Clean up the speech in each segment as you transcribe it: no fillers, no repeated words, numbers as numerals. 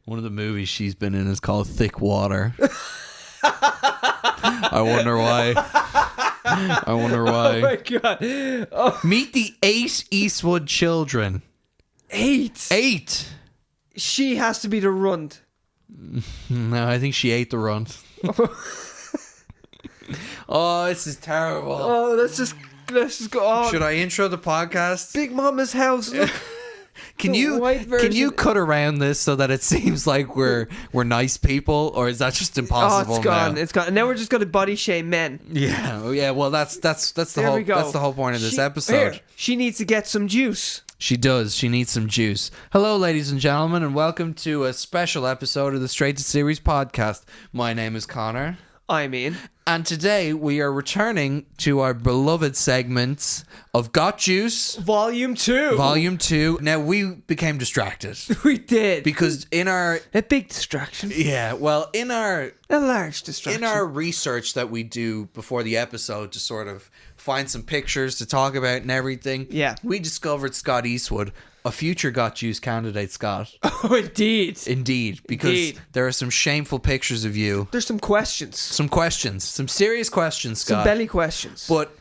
One of the movies she's been in is called Thick Water. I wonder why. Oh my god. Oh. Meet the 8 Eastwood children. 8. 8. She has to be the runt. No, I think she ate the runt. Oh, this is terrible. Oh, let's just go on. Should I intro the podcast? Big Mama's house. Look. Can you cut around this so that it seems like we're nice people, or is that just impossible? Oh, it's gone. now? It's gone. And now we're just going to body shame men. Yeah. Well, that's the whole point of this episode. Here, she needs to get some juice. She does. She needs some juice. Hello, ladies and gentlemen, and welcome to a special episode of the Straight to Series podcast. My name is Connor. I'm Ian. And today we are returning to our beloved segments of Got Juice. Volume 2. Volume 2. Now, we became distracted. We did. Because in our... A big distraction. Yeah, well, in our... A large distraction. In our research that we do before the episode to sort of find some pictures to talk about and everything, yeah, we discovered Scott Eastwood, a future Got Juice candidate, Scott. Oh, indeed. Indeed, because there are some shameful pictures of you. There's some questions. Some serious questions, Scott. Some belly questions. But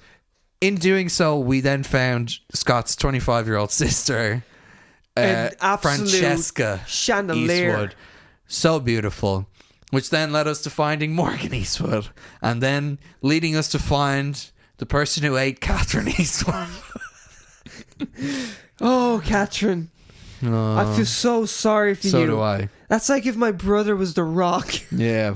in doing so, we then found Scott's 25-year-old sister, Francesca chandelier. Eastwood. So beautiful. Which then led us to finding Morgan Eastwood. And then leading us to find the person who ate Catherine Eastwood. Oh, Catherine. I feel so sorry for you. So do I. That's like if my brother was The Rock. Yeah.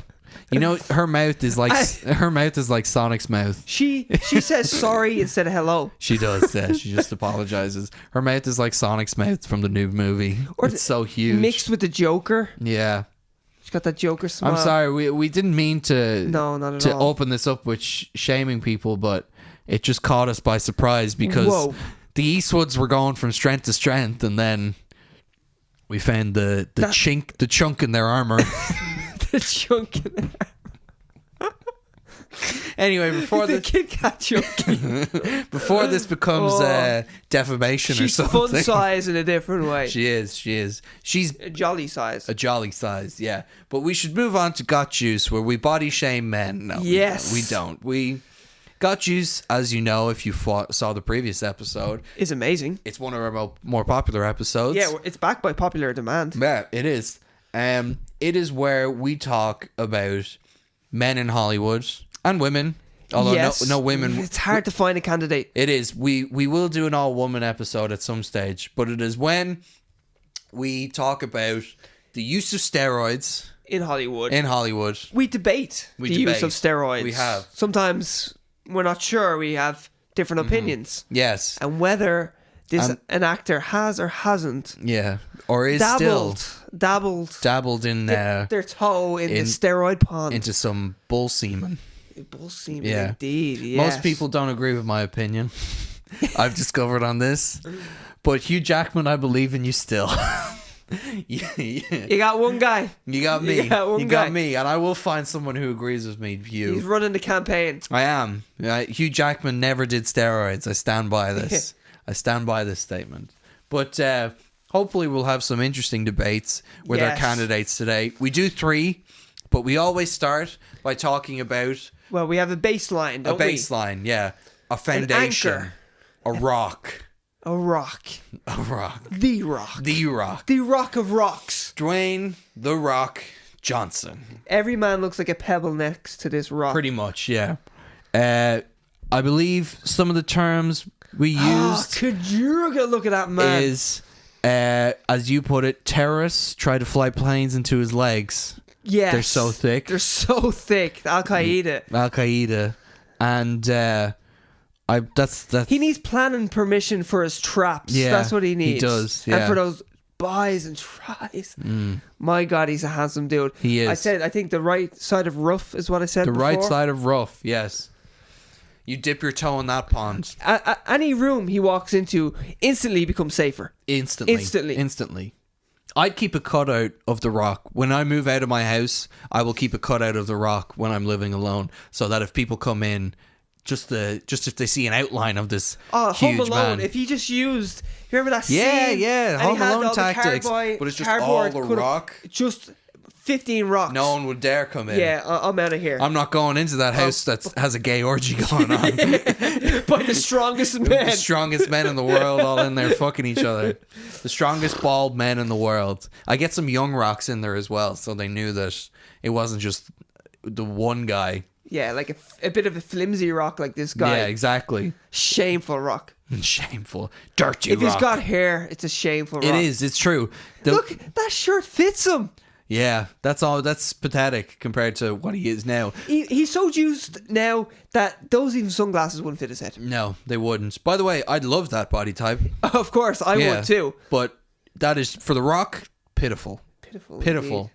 You know, her mouth is like Sonic's mouth. She says sorry instead of hello. She does, yeah. She just apologizes. Her mouth is like Sonic's mouth from the new movie. It's so huge. Mixed with the Joker. Yeah. She's got that Joker smile. I'm sorry, we didn't mean to not at all. Open this up with shaming people, but it just caught us by surprise because the Eastwoods were going from strength to strength, and then we found the chunk in their armor. The chunk in their armor. Anyway, before the Kit Kat chunky. Before this becomes defamation or something. She's fun size in a different way. She is. She's a jolly size. A jolly size, yeah. But we should move on to Got Juice, where we body shame men. No, yes. We don't. Got Juice, as you know, if you saw the previous episode, is amazing. It's one of our more popular episodes. Yeah, it's backed by popular demand. Yeah, it is. It is where we talk about men in Hollywood and women. Although no women. It's hard to find a candidate. It is. We will do an all-woman episode at some stage, but it is when we talk about the use of steroids in Hollywood. We debate the use of steroids. We have. Sometimes we're not sure. We have different opinions. Yes. And whether an actor has or hasn't. Yeah. Or is dabbled in their toe in the steroid pond. Into some bull semen. Bull semen, indeed. Yes. Most people don't agree with my opinion. I've discovered on this. But Hugh Jackman, I believe in you still. You got one guy. You got me. You got me, and I will find someone who agrees with me. He's running the campaign. I am. Hugh Jackman never did steroids. I stand by this. I stand by this statement. But hopefully we'll have some interesting debates with our candidates today. We do 3, but we always start by talking about... Well, we have a baseline, don't we? A baseline, yeah. A foundation. An anchor. A rock. A rock. A rock. The Rock. The Rock. The Rock of Rocks. Dwayne The Rock Johnson. Every man looks like a pebble next to this rock. Pretty much, yeah. I believe some of the terms we used... could you look at that man? Is, as you put it, terrorists try to fly planes into his legs. Yes. They're so thick. Al-Qaeda. And that's he needs planning permission for his traps. Yeah, that's what he needs. He does. Yeah. And for those buys and tries. My God, he's a handsome dude. He is. I think the right side of rough is what I said before. Right side of rough, yes. You dip your toe in that pond. Any room he walks into instantly becomes safer. Instantly. I'd keep a cutout of The Rock. When I move out of my house, I will keep a cutout of The Rock when I'm living alone, so that if people come in, just if they see an outline of this Home huge Alone. man. If he just used, you remember that scene? Yeah, And Home he had Alone all the tactics, cardboard- but it's just all the could've- rock. Just 15 rocks. No one would dare come in. Yeah, I'm out of here. I'm not going into that house that has a gay orgy going on. By the strongest man. The strongest men in the world all in there fucking each other. The strongest bald men in the world. I get some young rocks in there as well, so they knew that it wasn't just the one guy. Yeah, like a bit of a flimsy rock like this guy. Yeah, exactly. Shameful rock. Shameful. Dirty If rock. he's got hair, it's a shameful rock. It is. It's true. Look, that shirt fits him. Yeah, that's all. That's pathetic compared to what he is now. He's so juiced now that those even sunglasses wouldn't fit his head. No, they wouldn't. By the way, I'd love that body type. Of course, I would too. But that is, for The Rock, pitiful. Pitiful. Pitiful.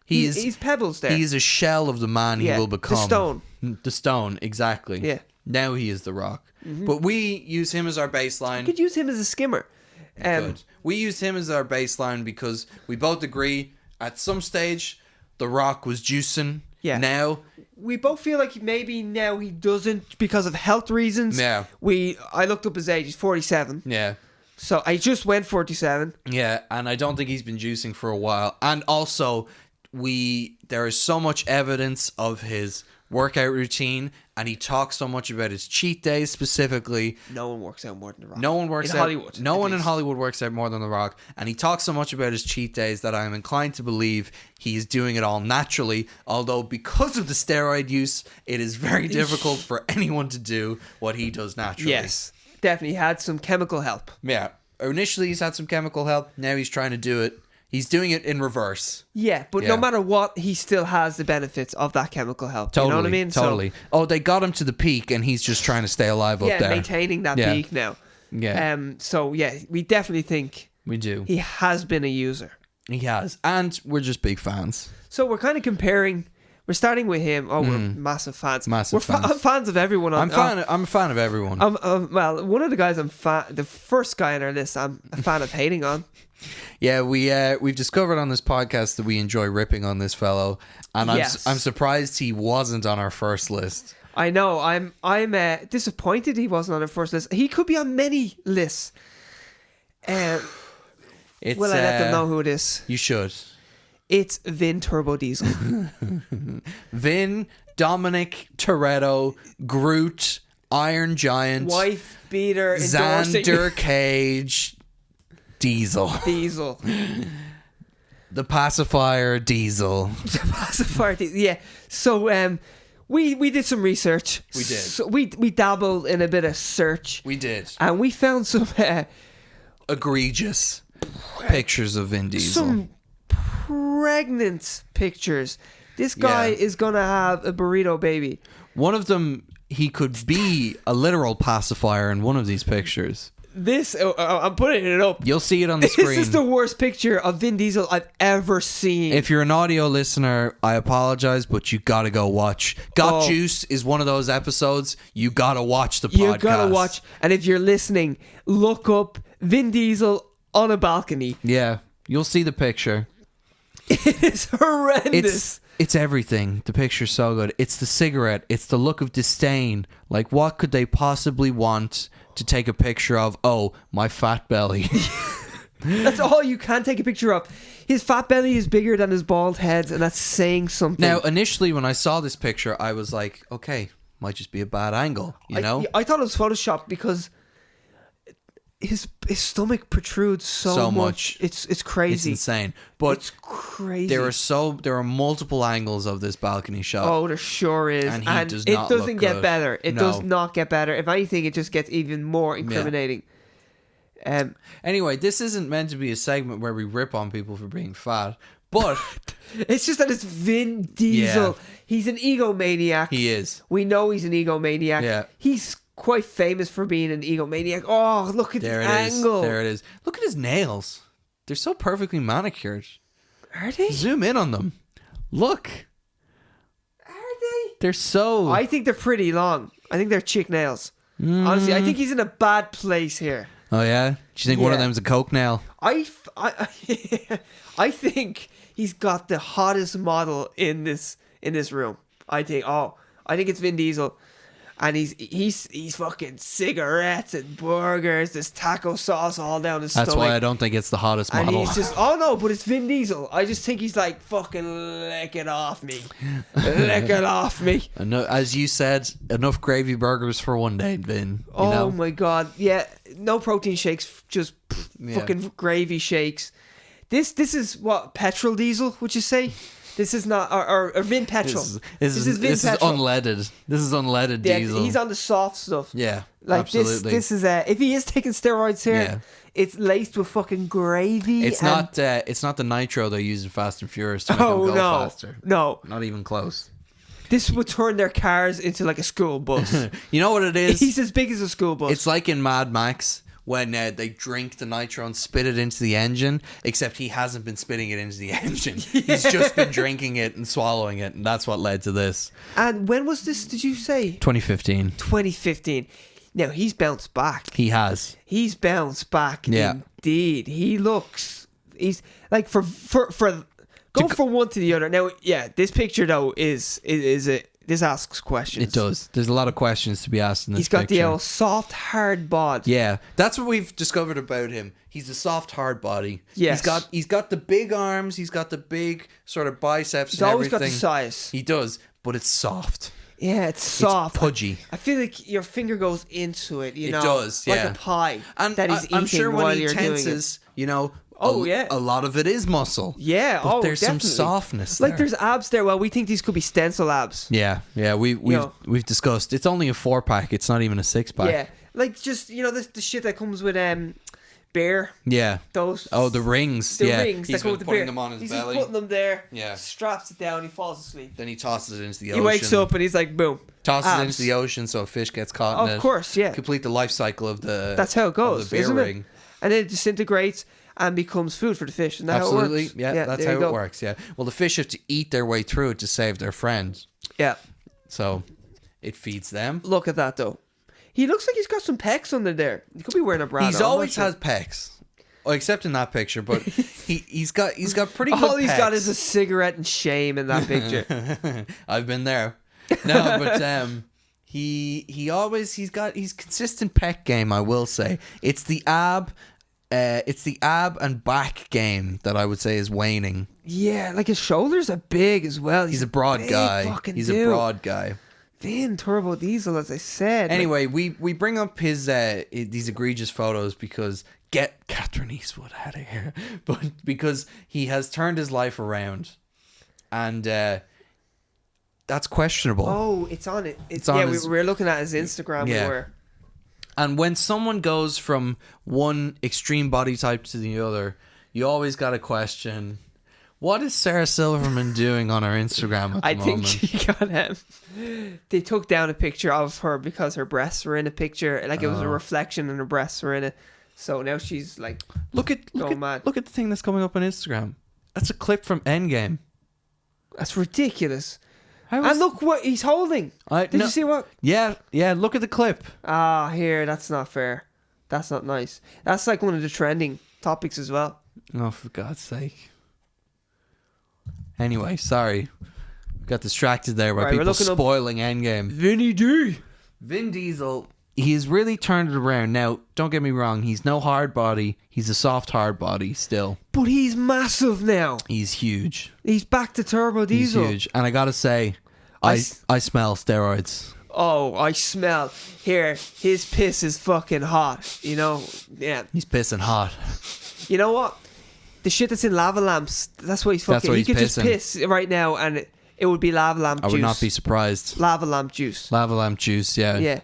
Indeed. He's pebbles there. He's a shell of the man he will become. The stone. The stone, exactly. Yeah. Now he is The Rock. But we use him as our baseline. You could use him as a skimmer. Good. We used him as our baseline because we both agree at some stage The Rock was juicing. Yeah. Now We both feel like maybe now he doesn't because of health reasons. Yeah. I looked up his age. He's 47. yeah. So I just went 47. Yeah, and I don't think he's been juicing for a while. And also there is so much evidence of his workout routine, and he talks so much about his cheat days specifically. No one works out more than The Rock. No one works in out. Hollywood. No at one in least. Hollywood works out more than The Rock, and he talks so much about his cheat days that I am inclined to believe he is doing it all naturally. Although because of the steroid use, it is very difficult for anyone to do what he does naturally. Yes, definitely had some chemical help. Yeah. Initially, he's had some chemical help. Now he's trying to do it. He's doing it in reverse. Yeah, but Yeah. no matter what, he still has the benefits of that chemical help. Totally. You know what I mean? Totally. They got him to the peak, and he's just trying to stay alive up Yeah, there. maintaining that Yeah. peak now. Yeah. So yeah, we definitely think We do. he has been a user. He has. And we're just big fans. So we're kind of comparing. We're starting with him. Oh, we're massive fans. Massive we're fans. fans of everyone. I'm a fan of everyone. Well, one of the guys the first guy on our list, I'm a fan of hating on. Yeah, we've discovered on this podcast that we enjoy ripping on this fellow, and Yes. I'm surprised he wasn't on our first list. I know. I'm disappointed he wasn't on our first list. He could be on many lists. It's, Will I let them know who it is? You should. It's Vin Turbo Diesel. Vin, Dominic Toretto, Groot, Iron Giant, Wife beater endorsing Xander Cage, Diesel, the pacifier Diesel. pacifier. Yeah. So we did some research. We did. So we dabbled in a bit of search. We did. And we found some Egregious pictures of Vin Diesel. some pregnant pictures. This guy Yeah. is gonna have a burrito baby. One of them, he could be a literal pacifier in one of these pictures. This I'm putting it up. You'll see it on the screen. This is the worst picture of Vin Diesel I've ever seen. If you're an audio listener, I apologize, but you gotta go watch. Got Juice is one of those episodes. You gotta watch the podcast. You gotta watch. And if you're listening, look up Vin Diesel on a balcony. Yeah, you'll see the picture. It is horrendous. It's everything. The picture's so good. It's the cigarette. It's the look of disdain. Like, what could they possibly want to take a picture of? Oh, my fat belly. That's all you can take a picture of. His fat belly is bigger than his bald head, and that's saying something. Now, initially, when I saw this picture, I was like, okay, might just be a bad angle, you know? I thought it was Photoshopped because his stomach protrudes so much. It's crazy. It's insane. But it's crazy. there are multiple angles of this balcony shot. Oh, there sure is. And he does it not doesn't look get good. better. It No. does not get better. If anything, it just gets even more incriminating. Anyway, this isn't meant to be a segment where we rip on people for being fat, but It's just that it's Vin Diesel. Yeah. He's an egomaniac. he is. We know he's an egomaniac. Yeah. He's quite famous for being an egomaniac. Oh, look at There the it is. angle. There it is. Look at his nails. They're so perfectly manicured. Are they? Zoom in on them. Look. Are they? They're so... I think they're pretty long. I think they're chick nails. Honestly, I think he's in a bad place here. Oh, yeah? Do you think one of Yeah. them's a coke nail? I think he's got the hottest model in this room. I think it's Vin Diesel. And he's fucking cigarettes and burgers. There's taco sauce all down his stomach. That's why I don't think it's the hottest model. And he's just, oh no, but it's Vin Diesel. I just think he's like, fucking lick it off me. Lick it off me. As you said, enough gravy burgers for one day, Vin. Oh my God. Yeah, no protein shakes, just fucking gravy shakes. This is what, petrol diesel, would you say? This is not, or Vin petrol. This is unleaded. This is unleaded diesel. He's on the soft stuff. Yeah, like absolutely. This is if he is taking steroids here, it's laced with fucking gravy. It's not the nitro they use in Fast and Furious to make them go faster. No, not even close. This would turn their cars into like a school bus. You know what it is? He's as big as a school bus. It's like in Mad Max when they drink the nitro and spit it into the engine, except he hasn't been spitting it into the engine. He's just been drinking it and swallowing it, and that's what led to this. And when was this, did you say? 2015. 2015. Now, he's bounced back. He has. He's bounced back, indeed. He looks... He's... Like, for go from one to the other. Now, yeah, this picture, though, is this asks questions. It does. There's a lot of questions to be asked in this picture. He's got the old soft, hard bod. Yeah, that's what we've discovered about him. He's a soft, hard body. Yes. He's got the big arms. He's got the big sort of biceps. He's always got the size. He does, but it's soft. Yeah, it's soft. It's pudgy. I feel like your finger goes into it. You know, it does. Yeah, like a pie. And that he's I'm sure when he you're tenses, you know. Yeah. A lot of it is muscle. Yeah, but there's definitely. some softness there. Like there's abs there. Well, we think these could be stencil abs. Yeah, we've discussed. It's only a 4-pack. It's not even a 6-pack. Yeah, like just the shit that comes with bear. Yeah. Those. Oh, the rings. The rings He's that go with the bear. them on his he's belly. Just putting them there. Yeah. Straps it down. He falls asleep. Then he tosses it into the ocean. He wakes up and he's like, boom. Tosses it into the ocean so a fish gets caught in it. Of course, yeah. Complete the life cycle of the. That's how it goes, the bear isn't ring. it? And then it disintegrates and becomes food for the fish. And that's absolutely, how it works. yeah, that's how it works. Yeah. Well, the fish have to eat their way through it to save their friend. Yeah. So, it feeds them. Look at that though. He looks like he's got some pecs under there. He could be wearing a bra. He's always has pecs. Oh, except in that picture, but he's got pretty good All he's pecs. got is a cigarette and shame in that picture. I've been there. No, but he's consistent pec game, I will say. It's the ab and back game that I would say is waning. Yeah, like his shoulders are big as well. He's a broad guy. He's a broad guy. Vin Turbo Diesel, as I said. Anyway, we bring up his these egregious photos because get Catherine Eastwood out of here, but because he has turned his life around, and that's questionable. Oh, it's on it. We're looking at his Instagram. Yeah. And when someone goes from one extreme body type to the other, you always got to question, what is Sarah Silverman doing on her Instagram at the moment? I think she got they took down a picture of her because her breasts were in a picture. Like it was a reflection and her breasts were in it. So now she's like, look at the thing that's coming up on Instagram. That's a clip from Endgame. That's ridiculous. And look what he's holding. Did you see what? Yeah. Look at the clip. Here, that's not fair. That's not nice. That's like one of the trending topics as well. Oh, for God's sake. Anyway, sorry. Got distracted there by people spoiling Endgame. Vin Diesel, he's really turned it around. Now, don't get me wrong. He's no hard body. He's a soft hard body still. But he's massive now. He's huge. He's back to Turbo Diesel. He's huge. And I gotta say, I smell steroids. Oh, I smell. Here, his piss is fucking hot. You know? Yeah. He's pissing hot. You know what? The shit that's in lava lamps, that's what he's fucking... He could just piss right now and it would be lava lamp juice. I would not be surprised. Lava lamp juice. Lava lamp juice, yeah. Yeah.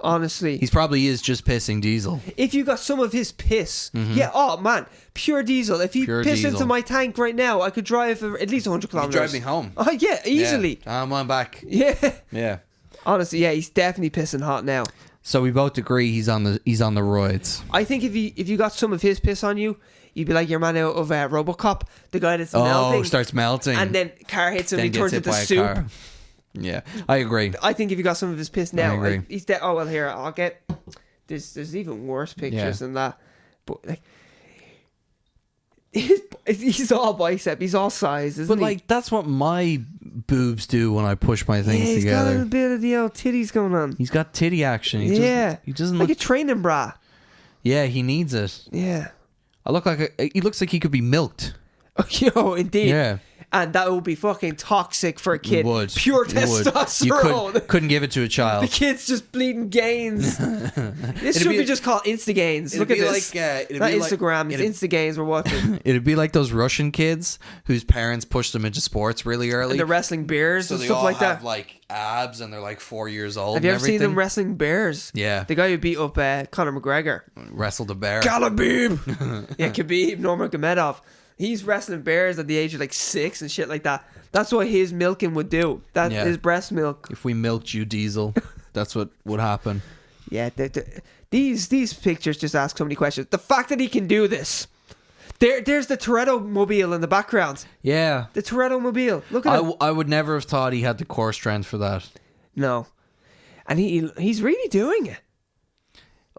Honestly. He probably is just pissing Diesel. If you got some of his piss... Mm-hmm. Yeah, oh man. Pure Diesel. If he pissed into my tank right now, I could drive at least 100 kilometers. You drive me home. Oh, yeah, easily. Yeah. I'm on back. Yeah. Yeah. Honestly, yeah, he's definitely pissing hot now. So we both agree he's on the roids. I think if you got some of his piss on you, you'd be like your man out of RoboCop, the guy that's melting. Oh, starts melting. And then car hits him and he turns into soup. Car. Yeah, I agree. I think if you got some of his piss now, I agree. He's dead. Oh, well, here, I'll get... There's even worse pictures than that. But, like... He's all bicep. He's all size, isn't he? But, like, that's what my boobs do when I push my things he's got a together. little bit of the old titties going on. He's got titty action. He doesn't like look... a training bra. Yeah, he needs it. Yeah. He looks like he could be milked. Yo, indeed. Yeah. And that would be fucking toxic for a kid. It would. Pure It would. testosterone. You couldn't give it to a child. The kid's just bleeding gains. This should be just called Insta-gains. Look at this. Not Instagram. It's Insta-gains we're watching. It'd be like those Russian kids whose parents pushed them into sports really early. And they're wrestling bears so and they stuff all like have that. like abs and they're like 4 years old. Have you ever seen them wrestling bears? Yeah. The guy who beat up Conor McGregor. Wrestled a bear. Khabib. Yeah, Khabib Nurmagomedov. He's wrestling bears at the age of like 6 and shit like that. That's what his milking would do. His breast milk. If we milked you, Diesel, that's what would happen. Yeah, these pictures just ask so many questions. The fact that he can do this. There's the Toretto mobile in the background. Yeah. The Toretto mobile. Look at him. I would never have thought he had the core strength for that. No. And he's really doing it.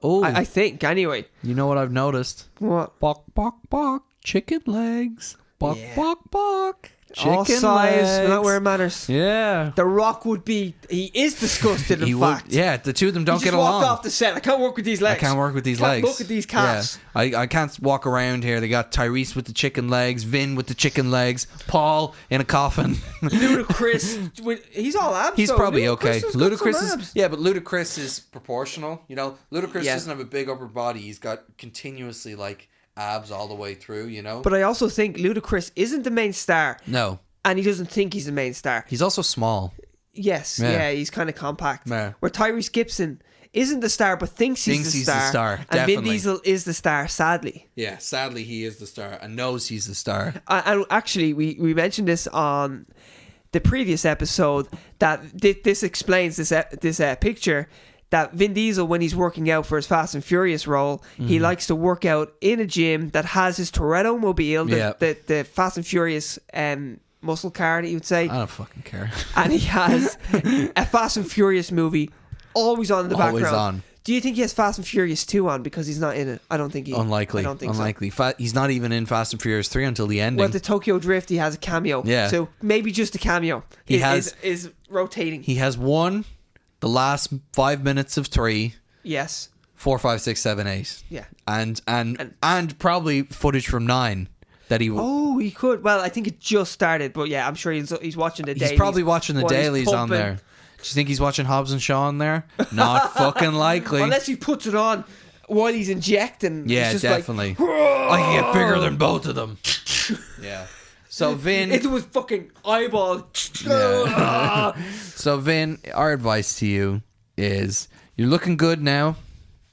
Oh. I think, anyway. You know what I've noticed? What? Bok, bok, bok. Chicken legs. Bok, bok, bok. Chicken all size, legs. not where it matters. Yeah. The Rock would be... He is disgusted, in fact. Yeah, the two of them don't he get just along. walked off the set. I can't work with these legs. I can't work with these legs. Look at these calves. Yeah. I can't walk around here. They got Tyrese with the chicken legs, Vin with the chicken legs, Paul in a coffin. Ludacris, he's all abs. He's probably okay. Ludacris is... Yeah, but Ludacris is proportional. You know, Ludacris doesn't have a big upper body. He's got continuously, like, abs all the way through, you know? But I also think Ludacris isn't the main star. No. And he doesn't think he's the main star. He's also small. Yes, he's kind of compact. Yeah. Where Tyrese Gibson isn't the star, but thinks he's the star. And Vin Diesel is the star, sadly. Yeah, sadly he is the star and knows he's the star. And actually, we mentioned this on the previous episode, that this explains this picture, that Vin Diesel, when he's working out for his Fast and Furious role, he likes to work out in a gym that has his Toretto mobile, the Fast and Furious muscle car that you would say. I don't fucking care. And he has a Fast and Furious movie always on in the background. Always on. Do you think he has Fast and Furious 2 on because he's not in it? I don't think he... Unlikely. I don't think Unlikely. so. He's not even in Fast and Furious 3 until the ending. Well, the Tokyo Drift, he has a cameo. Yeah. So maybe just a cameo. Is rotating. He has won the last 5 minutes of 3. Yes. 4, 5, 6, 7, 8. Yeah. And probably footage from 9 that he... Oh, he could. Well, I think it just started, but yeah, I'm sure he's watching the dailies. He's probably watching the dailies on there. Do you think he's watching Hobbs and Shaw on there? Not fucking likely. Unless he puts it on while he's injecting. Yeah, definitely. Like, I can get bigger than both of them. Yeah. So Vin... It was fucking eyeball. Yeah. So Vin, our advice to you is you're looking good now.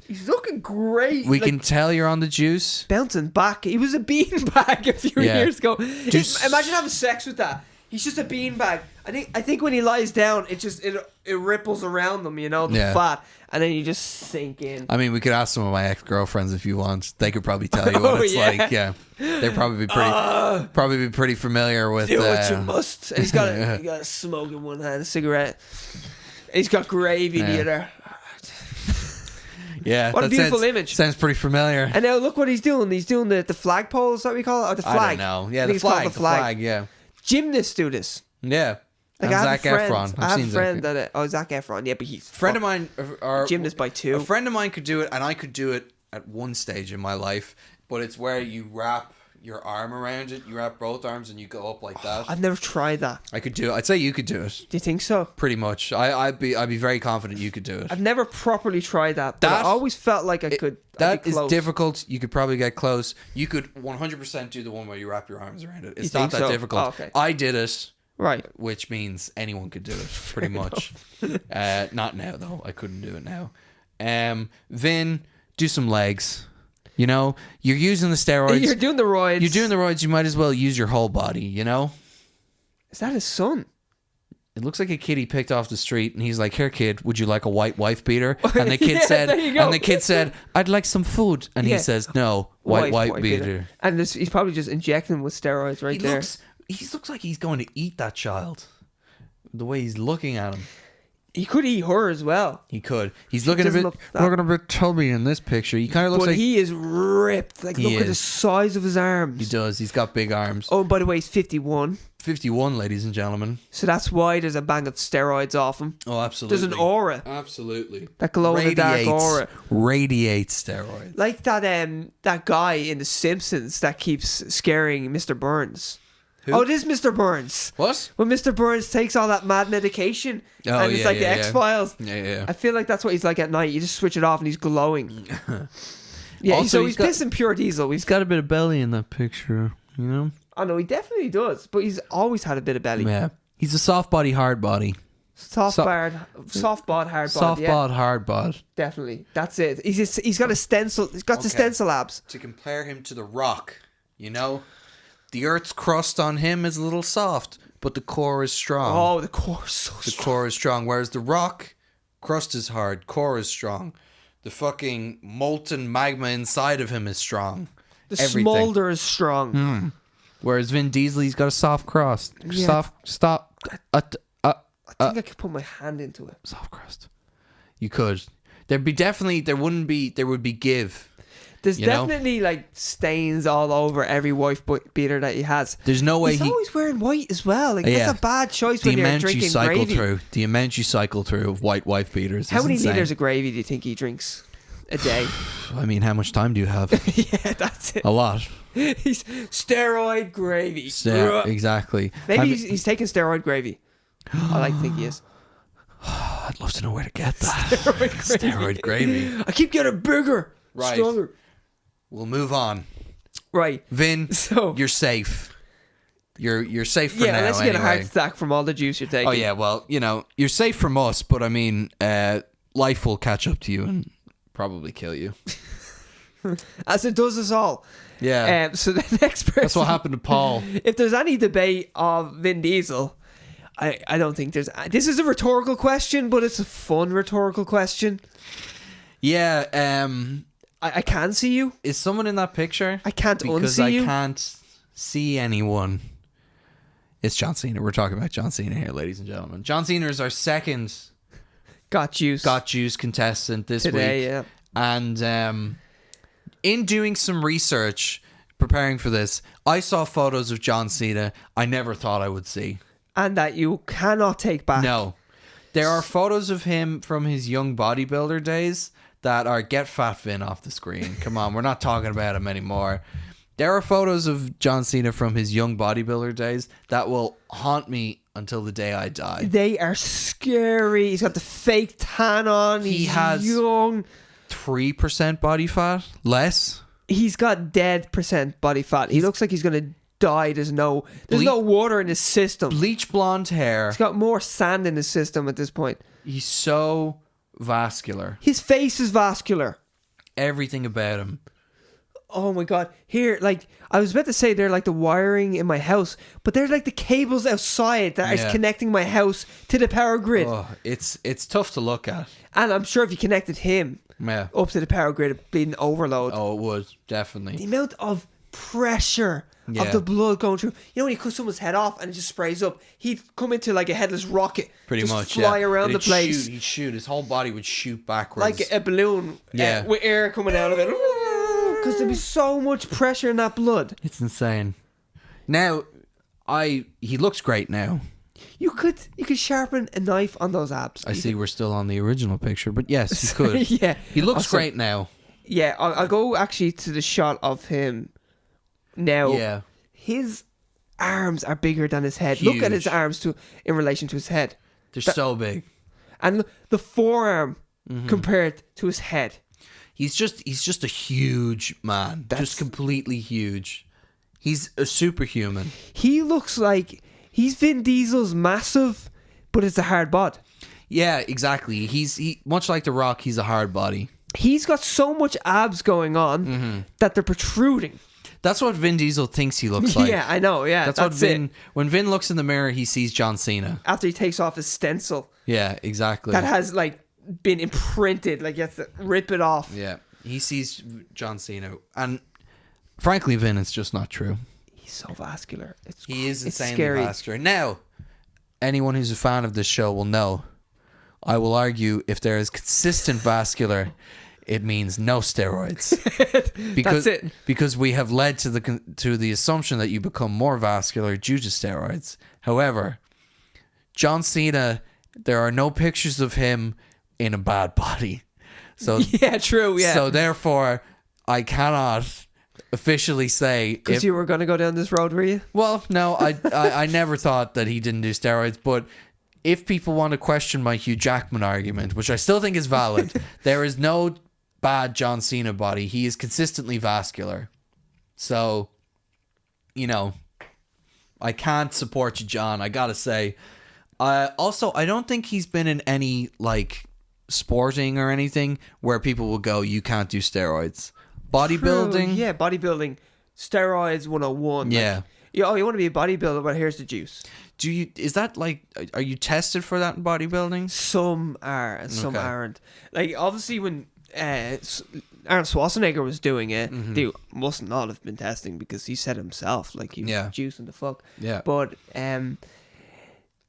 He's looking great. We can tell you're on the juice. Bouncing back. He was a beanbag a few years ago. Imagine having sex with that. He's just a beanbag. I think when he lies down, it ripples around them, you know, the fat, and then you just sink in. I mean, we could ask some of my ex-girlfriends if you want. They could probably tell you what it's like. Yeah, they'd probably be pretty familiar with. Do what you must. And he's got a smoke in one hand, a cigarette. And he's got gravy in the other. Yeah, what a beautiful image. Sounds pretty familiar. And now look what he's doing. He's doing the flagpole, is that what we call it? Or the flag? I don't know. Yeah, the flag. Yeah. Gymnasts do this. Yeah. Like, and Zac Efron. I have a friend that... Zac Efron. Yeah, but he's... Friend of mine... Gymnast by 2. A friend of mine could do it, and I could do it at one stage in my life, but it's where you wrap your arm around it. You wrap both arms and you go up like that. I've never tried that. I could do it. I'd say you could do it. Do you think so? Pretty much. I'd be very confident you could do it. I've never properly tried that, but I always felt like I could. That is difficult. You could probably get close. You could 100% do the one where you wrap your arms around it. It's not that difficult. Oh, okay. I did it. Right. Which means anyone could do it, pretty much. Not now, though. I couldn't do it now. Vin, do some legs. You know, you're using the steroids. You're doing the roids. You're doing the roids. You might as well use your whole body, you know? Is that his son? It looks like a kid he picked off the street, and he's like, "Here, kid, would you like a white wife beater?" And the kid said, "I'd like some food." And he says, "No, white beater." And he's probably just injecting him with steroids right there. He looks like he's going to eat that child. The way he's looking at him. He could eat her as well. He could. He's looking a bit chubby in this picture. He kind of looks But like he is ripped. Like, look at the size of his arms. He does. He's got big arms. Oh, by the way, he's 51. 51, ladies and gentlemen. So that's why there's a bang of steroids off him. Oh, absolutely. There's an aura. Absolutely. That glow in the dark aura. Radiates steroids. Like that guy in The Simpsons that keeps scaring Mr. Burns. Who? Oh, it is Mr. Burns. What? When Mr. Burns takes all that mad medication and it's like the X-Files. Yeah. I feel like that's what he's like at night. You just switch it off and he's glowing. Yeah, Also, he's pissing pure diesel. He's got a bit of belly in that picture, you know? I know, he definitely does. But he's always had a bit of belly. Yeah. He's a soft body, hard body. Soft bod, hard bod. Soft bod, hard bod. Definitely. That's it. He's got a stencil. He's got the stencil abs. To compare him to the Rock, you know? The Earth's crust on him is a little soft, but the core is strong. Oh, the core is so strong. The core is strong. Whereas the Rock, crust is hard, core is strong. The fucking molten magma inside of him is strong. The smolder is strong. Whereas Vin Diesel, he's got a soft crust. Yeah. I think I could put my hand into it. Soft crust. You could. There would be give. There's definitely like stains all over every wife beater that he has. There's no way he's always wearing white as well. Like that's a bad choice when you're drinking gravy. The amount you cycle through of white wife beaters. How many insane. liters of gravy do you think he drinks a day? I mean, how much time do you have? Yeah, that's it. A lot. He's steroid gravy. Exactly. Maybe he's taking steroid gravy. I like to think he is. I'd love to know where to get that. Steroid gravy. I keep getting bigger, stronger. We'll move on. Right, Vin. So you're safe. You're safe for now. Yeah, unless you get a heart attack from all the juice you're taking. Oh yeah, well, you're safe from us, but I mean, life will catch up to you and probably kill you, as it does us all. Yeah. So the next person. That's what happened to Paul. If there's any debate of Vin Diesel, I don't think there's. This is a rhetorical question, but it's a fun rhetorical question. Yeah. I can see you. Is someone in that picture? I can't because unsee you. I can't see anyone. It's John Cena. We're talking about John Cena here, ladies and gentlemen. John Cena is our second Got Juice contestant this today, week. Yeah. And in doing some research, preparing for this, I saw photos of John Cena I never thought I would see. And that you cannot take back. No. There are photos of him from his young bodybuilder days that are get fat Vin off the screen. Come on, we're not talking about him anymore. There are photos of John Cena from his young bodybuilder days that will haunt me until the day I die. They are scary. He's got the fake tan on. He has young 3% body fat, less. He's got dead percent body fat. He looks like he's gonna die. There's no water in his system. Bleach blonde hair. He's got more sand in his system at this point. He's so vascular. His face is vascular. Everything about him. Oh my god. Here, like, I was about to say they're like the wiring in my house, but they're like the cables outside that is connecting my house to the power grid. Oh, it's tough to look at. And I'm sure if you connected him up to the power grid, it'd be an overload. Oh, it would, definitely. The amount of pressure of the blood going through. You know when you cut someone's head off and it just sprays up, he'd come into like a headless rocket. Pretty just much, fly around the place. He'd shoot. His whole body would shoot backwards. Like a balloon with air coming out of it. Because there'd be so much pressure in that blood. It's insane. Now, he looks great now. You could sharpen a knife on those abs. I see we're still on the original picture, but yes, you could. Yeah. He looks great now. Yeah, I'll go actually to the shot of him now. Yeah. His arms are bigger than his head. Huge. Look at his arms in relation to his head. They're so big. And the forearm compared to his head. He's just a huge man. Just completely huge. He's a superhuman. He looks like he's Vin Diesel's massive, but it's a hard bod. Yeah, exactly. He much like The Rock, he's a hard body. He's got so much abs going on that they're protruding. That's what Vin Diesel thinks he looks like. Yeah, I know. Yeah, that's what Vin. When Vin looks in the mirror, he sees John Cena. After he takes off his stencil. Yeah, exactly. That has like been imprinted. Like you have to rip it off. Yeah, he sees John Cena, and frankly, Vin, it's just not true. He's so vascular. He is insanely vascular. Now, anyone who's a fan of this show will know I will argue if there is consistent vascular, it means no steroids. Because That's it. because we have led to the assumption that you become more vascular due to steroids. However, John Cena, there are no pictures of him in a bad body. So Yeah, true. Yeah. So therefore, I cannot officially say Because you were going to go down this road, were you? well, no, I never thought that he didn't do steroids, but if people want to question my Hugh Jackman argument, which I still think is valid, there is no bad John Cena body. He is consistently vascular. So, I can't support you, John. I gotta say. Also, I don't think he's been in any, sporting or anything where people will go, you can't do steroids. Bodybuilding? True. Yeah, bodybuilding. Steroids 101. Yeah. You want to be a bodybuilder, but here's the juice. Is that are you tested for that in bodybuilding? Some are, and some Okay. aren't. Obviously, when Arnold Schwarzenegger was doing it, they must not have been testing because he said himself, he was juicing the fuck. Yeah. But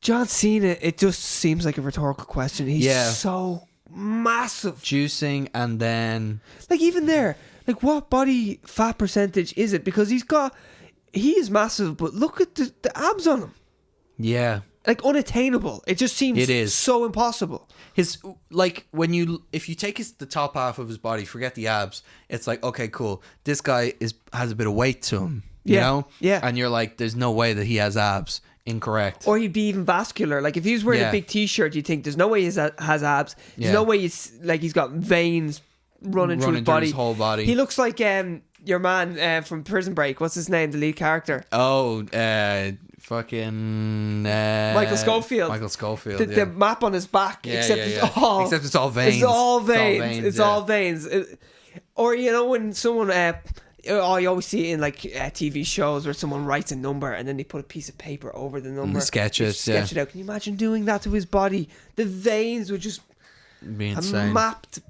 John Cena, it just seems like a rhetorical question. He's so massive. Juicing and then Even there, what body fat percentage is it? Because he is massive, but look at the abs on him. yeah. Unattainable. It just seems It is. so impossible. His if you take the top half of his body, forget the abs, it's okay, cool. This guy has a bit of weight to him, you know? Yeah. And you're there's no way that he has abs. Incorrect. Or he'd be even vascular. If he was wearing a big t-shirt, you think there's no way he has abs. There's no way he's got veins running through his body. His whole body. He looks like your man from Prison Break. What's his name? The lead character. Oh, fucking Michael Scofield. Michael Schofield. The map on his back, except it's all veins. It's all veins. It's all veins. Or when someone you always see it in TV shows where someone writes a number and then they put a piece of paper over the number. And sketch it out. Can you imagine doing that to his body? The veins would just be insane. Mapped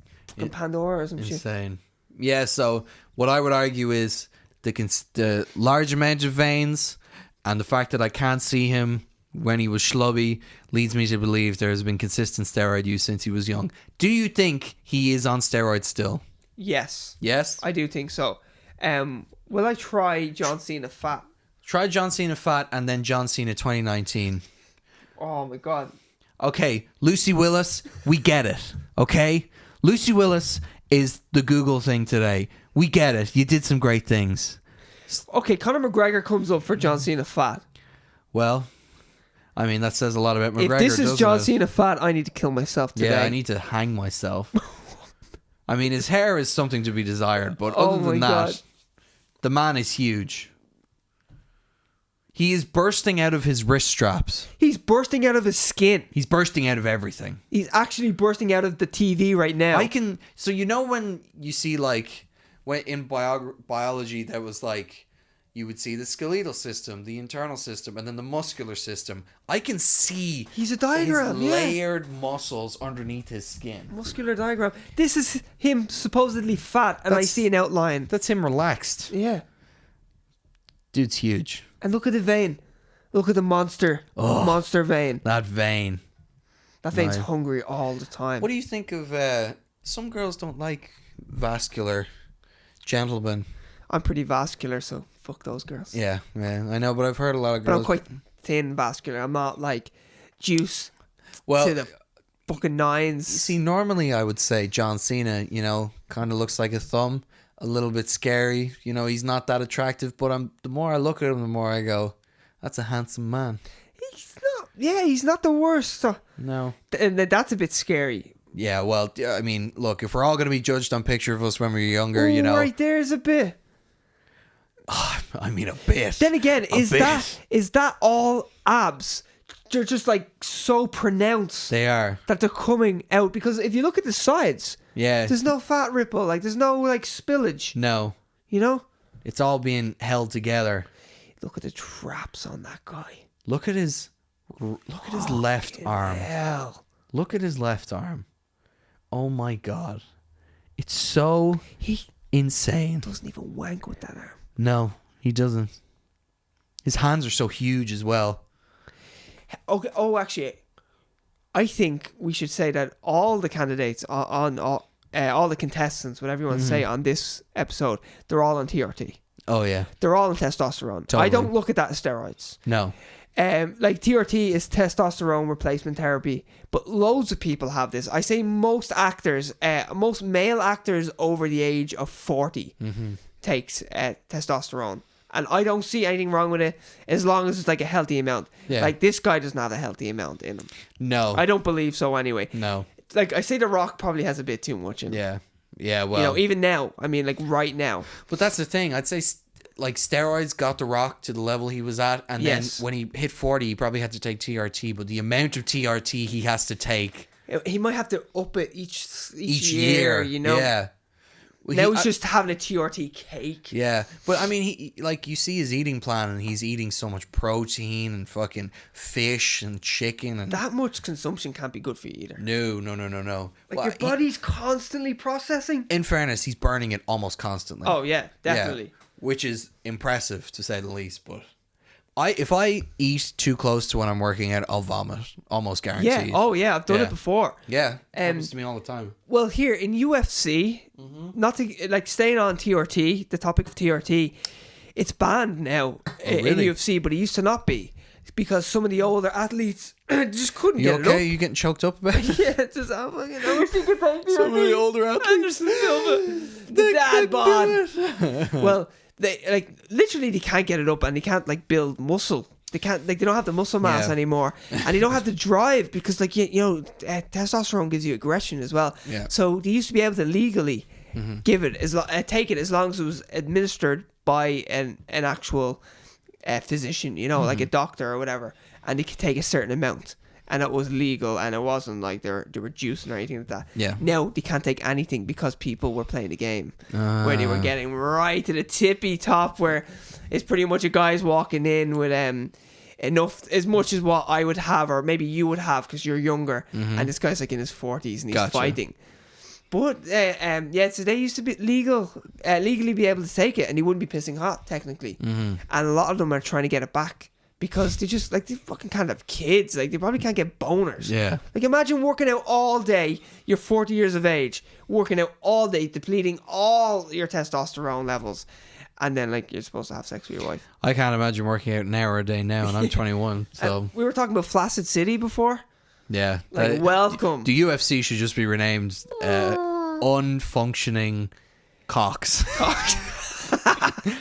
Pandora or some shit. Insane. Yeah. So what I would argue is the large amount of veins and the fact that I can't see him when he was schlubby leads me to believe there has been consistent steroid use since he was young. Do you think he is on steroids still? Yes. Yes? I do think so. Will I try John Cena fat? Try John Cena fat and then John Cena 2019. Oh my god. Okay, Lucy Willis, we get it. Okay? Lucy Willis is the Google thing today. We get it. You did some great things. Okay, Conor McGregor comes up for John Cena fat. Well, I mean, that says a lot about McGregor. If this is John it? Cena fat, I need to kill myself today. Yeah, I need to hang myself. I mean, his hair is something to be desired, but other than that, God. the man is huge. He is bursting out of his wrist straps. He's bursting out of his skin. He's bursting out of everything. He's actually bursting out of the TV right now. So when you see when in biology there was you would see the skeletal system, the internal system, and then the muscular system. I can see He's a diagram, his layered muscles underneath his skin. Muscular diagram. This is him supposedly fat, and I see an outline. That's him relaxed. Yeah. Dude's huge. And look at the vein. Look at the monster vein. That vein. That vein's hungry all the time. What do you think of some girls don't like vascular gentlemen? I'm pretty vascular, so fuck those girls. Yeah, I know, but I've heard a lot of But girls. I'm quite thin vascular. I'm not juice well, to the fucking nines. See, normally I would say John Cena, kind of looks like a thumb, a little bit scary. He's not that attractive, but the more I look at him, the more I go, that's a handsome man. He's not. Yeah, he's not the worst. So. No. And that's a bit scary. Yeah, well, I mean, look, if we're all going to be judged on picture of us when we were younger, right there's a bit. I mean, a bit. Then again, is that all abs? They're just so pronounced. They are. That they're coming out. Because if you look at the sides, there's no fat ripple. There's no spillage. No. It's all being held together. Look at the traps on that guy. Look at his left arm. Hell. Look at his left arm. Oh my god. It's so insane. Doesn't even wank with that arm. No, he doesn't. His hands are so huge as well. Okay. Oh, actually, I think we should say that all the candidates on all the contestants, whatever you want to say, on this episode, they're all on TRT. Oh yeah, they're all on testosterone. Totally. I don't look at that as steroids. No. Like TRT is testosterone replacement therapy, but loads of people have this. I say most actors, most male actors over the age of 40 takes testosterone. And I don't see anything wrong with it as long as it's like a healthy amount. Yeah. Like this guy doesn't have a healthy amount in him. No. I don't believe so anyway. No. Like I say The Rock probably has a bit too much in him. Yeah. Yeah, well. You know, even now. I mean, like right now. But that's the thing. I'd say like steroids got The Rock to the level he was at. And then when he hit 40, he probably had to take TRT. But the amount of TRT he has to take. He might have to up it each year, you know? Yeah. Well, now he's just having a TRT cake. Yeah, but I mean, he like you see his eating plan, and he's eating so much protein and fucking fish and chicken, and that much consumption can't be good for you either. No. Like your body's constantly processing. In fairness, he's burning it almost constantly. Oh yeah, definitely. Yeah, which is impressive to say the least. But if I eat too close to when I'm working out, I'll vomit, almost guaranteed. Yeah. Oh yeah, I've done it before. Yeah, happens to me all the time. Well, here in UFC, not to like staying on TRT, the topic of TRT, it's banned now in UFC, but it used to not be because some of the older athletes just couldn't get it up. You getting choked up about it? Yeah, just I wish you could take some of the older athletes. Anderson Silva, the dad bod. Well, they like literally they can't get it up, and they can't like build muscle. They can't like they don't have the muscle mass anymore, and they don't have the drive because like you know testosterone gives you aggression as well. Yeah. So they used to be able to legally give it take it as long as it was administered by an actual physician, you know, like a doctor or whatever, and they could take a certain amount. And it was legal, and it wasn't like they were juicing or anything like that. Yeah. Now they can't take anything because people were playing the game where they were getting right to the tippy top, where it's pretty much a guy's walking in with enough as much as what I would have, or maybe you would have because you're younger, and this guy's like in his 40s and he's fighting. But so they used to be legally be able to take it, and he wouldn't be pissing hot technically, and a lot of them are trying to get it back. Because they just, like, they fucking can't have kids. Like, they probably can't get boners. Yeah. Like, imagine working out all day. You're 40 years of age. Working out all day, depleting all your testosterone levels. And then, like, you're supposed to have sex with your wife. I can't imagine working out an hour a day now, and I'm 21, so... we were talking about Flaccid City before. Yeah. Like, welcome. The UFC should just be renamed Unfunctioning Cocks.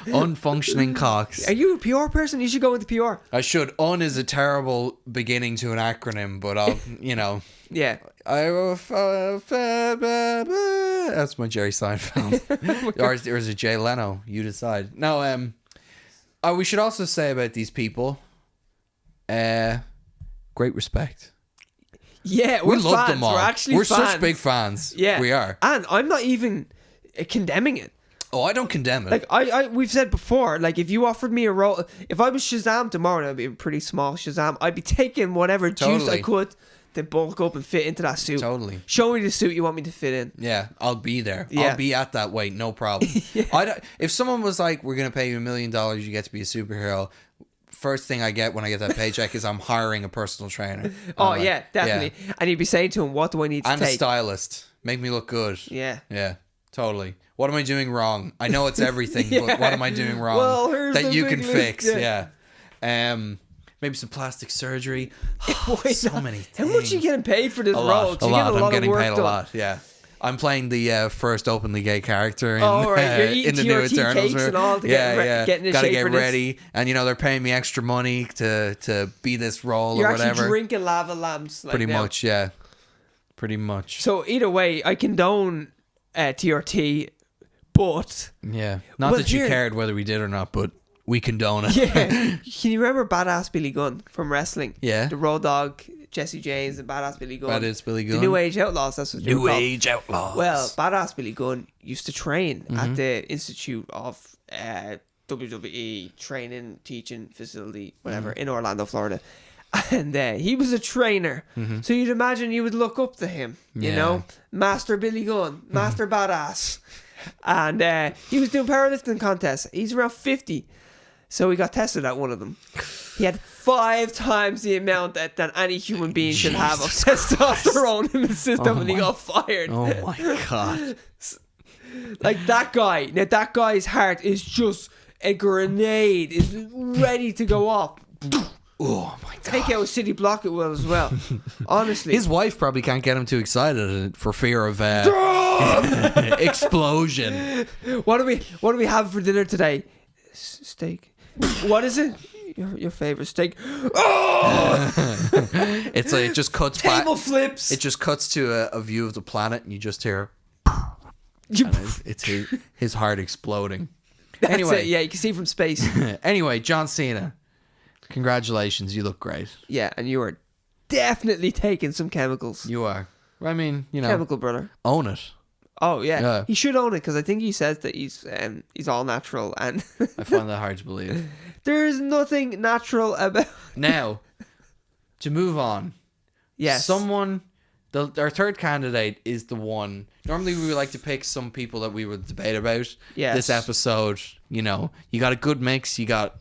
Unfunctioning cocks. Are you a PR person? You should go into PR. I should. Un is a terrible beginning to an acronym, but I'll, you know. Yeah. That's my Jerry Seinfeld. or is it Jay Leno? You decide. No, we should also say about these people, great respect. Yeah, we love them all. We're fans. Such big fans. Yeah. We are. And I'm not even condemning it. Oh, I don't condemn it. Like we've said before, like if you offered me a role, if I was Shazam tomorrow, and I'd be a pretty small Shazam, I'd be taking whatever juice I could to bulk up and fit into that suit. Totally. Show me the suit you want me to fit in. Yeah, I'll be there. Yeah. I'll be at that weight, no problem. If someone was like, we're going to pay you $1 million, you get to be a superhero, first thing I get when I get that paycheck is I'm hiring a personal trainer. Yeah, definitely. Yeah. And you'd be saying to him, what do I need to take? And a stylist. Make me look good. Yeah. Yeah, totally. What am I doing wrong? I know it's everything, but what am I doing wrong that you can fix? Yeah. Maybe some plastic surgery. So many things. How much are you getting paid for this role? A lot. I'm getting paid a lot, yeah. I'm playing the first openly gay character in, in the new Eternals. And all to get in Gotta shape get for ready. This. And, you know, they're paying me extra money to be this role You're or whatever. You're actually drinking lava lamps. Pretty much, yeah. Pretty much. So, either way, I condone TRT, but... Yeah. Not that you cared whether we did or not, but we condone it. Yeah. Can you remember Badass Billy Gunn from wrestling? Yeah. The Road Dogg, Jesse James, and Badass Billy Gunn. Badass Billy Gunn. The New Age Outlaws, that's what they're called. New Age Outlaws. Well, Badass Billy Gunn used to train at the Institute of WWE Training, Teaching Facility, whatever, in Orlando, Florida. And he was a trainer. So you'd imagine you would look up to him, you know? Master Billy Gunn, Master Badass. And he was doing powerlifting contests. He's around 50. So he got tested at one of them. He had 5 times the amount that any human being should have of testosterone in the system, and he got fired. Oh my God. Like that guy. Now that guy's heart is just a grenade. Is ready to go off. Oh my God. Take out a city block it will as well. Honestly. His wife probably can't get him too excited for fear of explosion. What do we have for dinner today? Steak. What is it? Your favorite steak? Oh! It's like it just cuts Table back. flips. It just cuts to a view of the planet, and you just hear. And it's his heart exploding. That's Anyway, it. Yeah, you can see from space. Anyway, John Cena, congratulations, you look great. Yeah, and you are definitely taking some chemicals. You are. I mean, you know, Chemical brother. own it. Oh yeah. Yeah. He should own it because I think he says that he's all natural, and I find that hard to believe. there is nothing natural about. Now, to move on. Yes. Our third candidate is the one. Normally, we would like to pick some people that we would debate about. Yes. This episode, you know, you got a good mix. You got,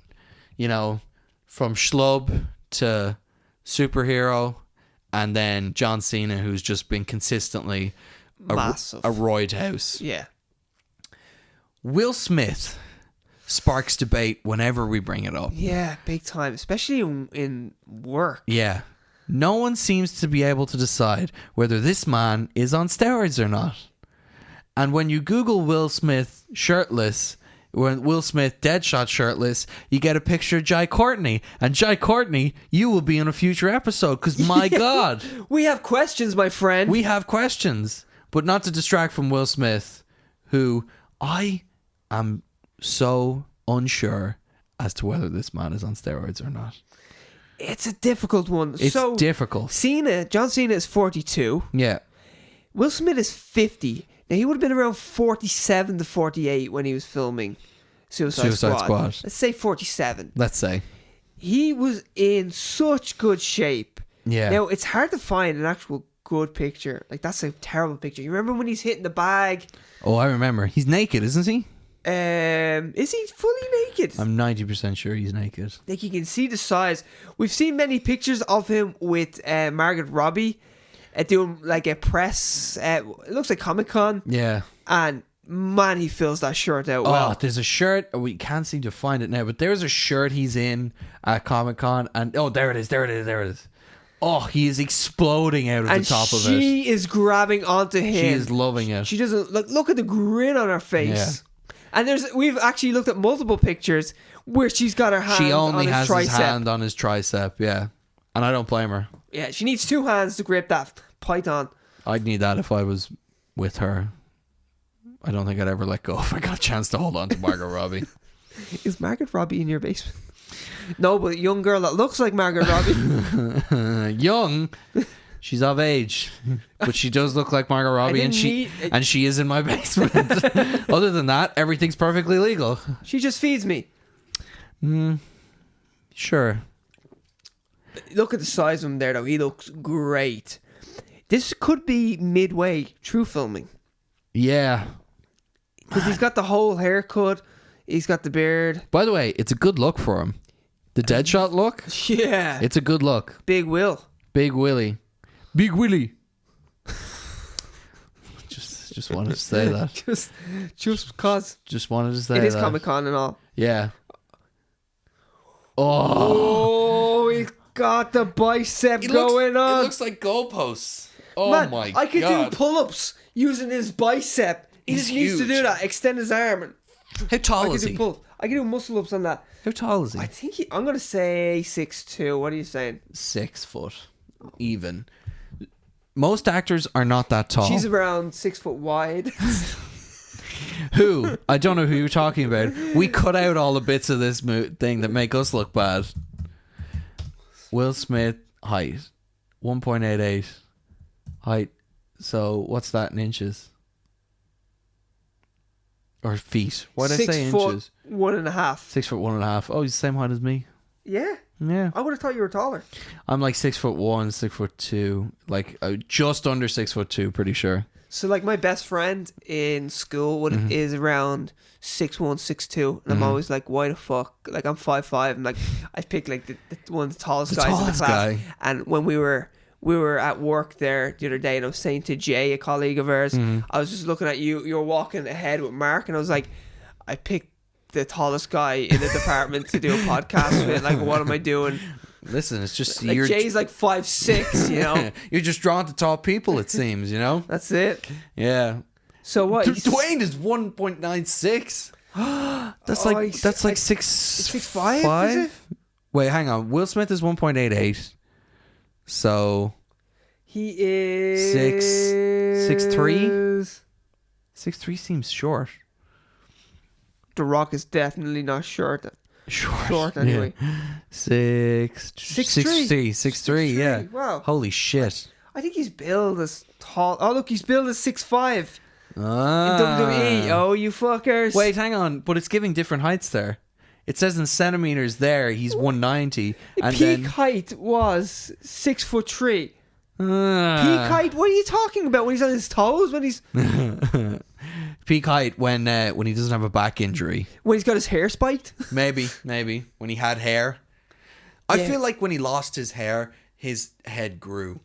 you know, from schlub to superhero, and then John Cena, who's just been consistently Massive. a roid house. Yeah. Will Smith sparks debate whenever we bring it up. Yeah, big time, especially in work. Yeah. No one seems to be able to decide whether this man is on steroids or not. And when you Google Will Smith shirtless, when Will Smith deadshot shirtless, you get a picture of Jai Courtney. And Jai Courtney, you will be in a future episode because my God. We have questions, my friend. We have questions. But not to distract from Will Smith, who I am so unsure as to whether this man is on steroids or not. It's a difficult one. It's so difficult. John Cena is 42. Yeah. Will Smith is 50. Now, he would have been around 47 to 48 when he was filming Suicide Squad. Let's say 47. Let's say. He was in such good shape. Yeah. Now, it's hard to find an actual good picture. Like, that's a terrible picture. You remember when he's hitting the bag? Oh, I remember. He's naked, isn't he? Is he fully naked? I'm 90% sure he's naked. Like, you can see the size. We've seen many pictures of him with Margot Robbie doing like a press. It looks like Comic-Con. Yeah. And man, he fills that shirt out Oh, well. there's a shirt. We can't seem to find it now, but there's a shirt he's in at Comic-Con, and oh, there it is. Oh, he is exploding out of the top of it. She is grabbing onto him. She is loving it. She doesn't look at the grin on her face. Yeah. And we've actually looked at multiple pictures where she's got her hand She only on his has tricep. his hand on his tricep, yeah. And I don't blame her. Yeah, she needs 2 hands to grip that python. I'd need that if I was with her. I don't think I'd ever let go if I got a chance to hold on to Margot Robbie. Is Margot Robbie in your basement? No, but a young girl that looks like Margot Robbie. Young. She's of age, but she does look like Margot Robbie, and she is in my basement. Other than that, everything's perfectly legal. She just feeds me. Sure. Look at the size of him there, though. He looks great. This could be midway through filming. Yeah. Because he's got the whole haircut. He's got the beard. By the way, it's a good look for him. The Deadshot look? Yeah. It's a good look. Big Will. Big Willie. Big Willie. Just wanted to say that. just because. Just wanted to say that. It is Comic-Con and all. Yeah. Oh, he's got the bicep going on. It looks like goalposts. Oh, Man, my God. I could do pull-ups using his bicep. He He's just needs to huge. do that. Extend his arm. And How tall is he? I can do muscle-ups on that. How tall is he? I think I'm going to say 6'2". What are you saying? 6 foot. Even. Most actors are not that tall. She's around 6 foot wide. Who? I don't know who you're talking about. We cut out all the bits of this thing that make us look bad. Will Smith, height 1.88. Height. So what's that in inches? Or feet? Why did I say 6 foot, inches? 1.5. 6 foot 1.5. Oh, he's the same height as me. Yeah. Yeah. I would have thought you were taller. I'm like 6'1", 6'2", like just under 6'2", pretty sure. So like my best friend in school is around 6'1", 6'2", and I'm always like, why the fuck? Like I'm 5'5", and like I picked like the one of the tallest guys in the class. Guy. And when we were at work there the other day, and I was saying to Jay, a colleague of ours, I was just looking at you. You were walking ahead with Mark, and I was like, I picked the tallest guy in the department to do a podcast with. Like, what am I doing? Listen, it's just like Jay's like 5'6", you know. You're just drawn to tall people, it seems, you know. That's it. Yeah. So what? Dwayne is 1.96. That's like 6'5". Is it? Wait, hang on. Will Smith is 1.88. So he is 6'3". 6'3" seems short. The Rock is definitely not short. Short anyway. Yeah. 6'3". Yeah. Wow. Holy shit. I think he's billed as tall. Oh look, he's billed as 6'5". Ah. In WWE. Oh, you fuckers. Wait, hang on. But it's giving different heights there. It says in centimeters there he's 190. And peak height was 6'3". Peak height? What are you talking about? When he's on his toes? When he's peak height when he doesn't have a back injury. When he's got his hair spiked? Maybe when he had hair. I feel like when he lost his hair, his head grew.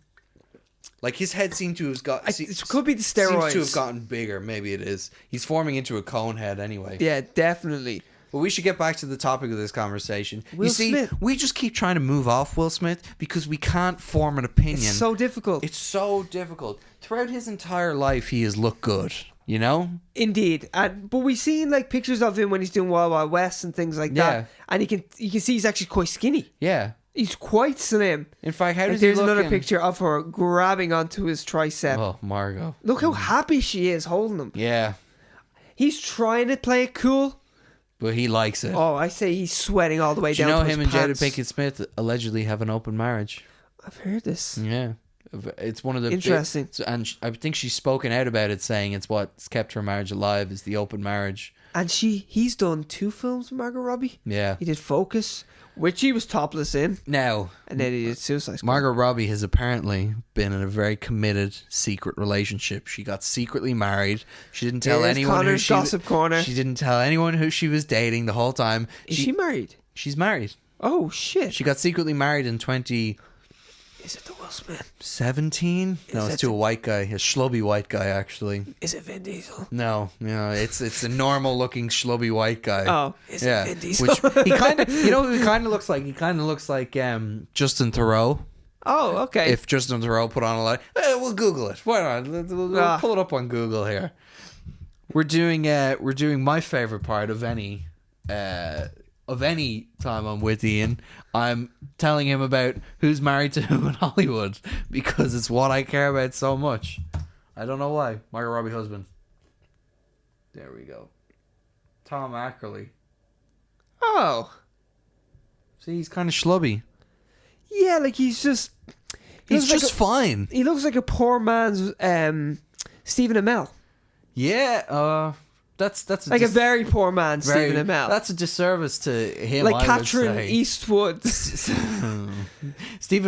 Like his head seemed to have got. It could be the steroids. Seems to have gotten bigger. Maybe it is. He's forming into a cone head anyway. Yeah, definitely. But we should get back to the topic of this conversation. Will Smith. We just keep trying to move off Will Smith because we can't form an opinion. It's so difficult. It's so difficult. Throughout his entire life, he has looked good. You know? Indeed. But we've seen like pictures of him when he's doing Wild Wild West and things like that. And you can see he's actually quite skinny. Yeah. He's quite slim. In fact, how does he there's look another picture of her grabbing onto his tricep. Oh, Margot. Look how happy she is holding him. Yeah. He's trying to play it cool. But he likes it. Oh, I say he's sweating all the way down to his him and Jada pants. Pinkett Smith allegedly have an open marriage? I've heard this. Yeah. It's one of the interesting. And I think she's spoken out about it, saying it's what's kept her marriage alive is the open marriage. And he's done 2 films with Margot Robbie. Yeah. He did Focus, which he was topless in. Now. And then he did Suicide Squad. Margot Robbie has apparently been in a very committed secret relationship. She got secretly married. She didn't tell anyone Connor's Gossip Corner. She didn't tell anyone who she was dating the whole time. Is she married? She's married. Oh shit. She got secretly married in 20... Is it the Will Smith? 17? No, it's to a white guy. A schlubby white guy, actually. Is it Vin Diesel? No, it's a normal looking schlubby white guy. Oh, is it Vin Diesel? Which he kind of, you know who he kind of looks like? He kind of looks like Justin Theroux. Oh, okay. If Justin Theroux put on a light, we'll Google it. Why not? We'll pull it up on Google here. We're doing my favorite part of any time I'm with Ian. I'm telling him about who's married to who in Hollywood because it's what I care about so much. I don't know why. Margot Robbie husband. There we go. Tom Ackerley. Oh. See, he's kind of schlubby. Yeah, like he's just fine. He looks like a poor man's Stephen Amell. Yeah, that's like a very poor man, Stephen Amell. That's a disservice to him. Like Catherine Eastwood. Stephen